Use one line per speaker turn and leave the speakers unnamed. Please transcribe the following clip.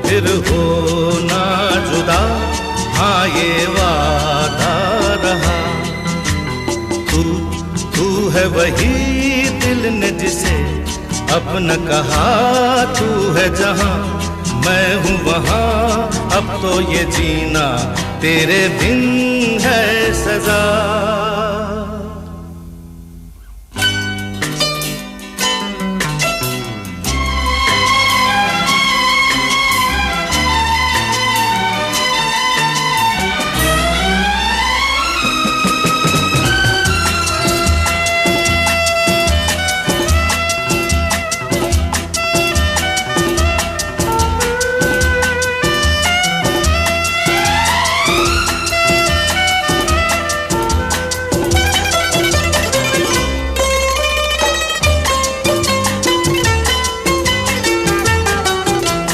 फिर हो ना जुदा, हाँ ये वादा रहा। तू है वही दिल ने जिसे अपना कहा, तू है जहां मैं हूँ वहां, अब तो ये जीना तेरे बिन है सजा।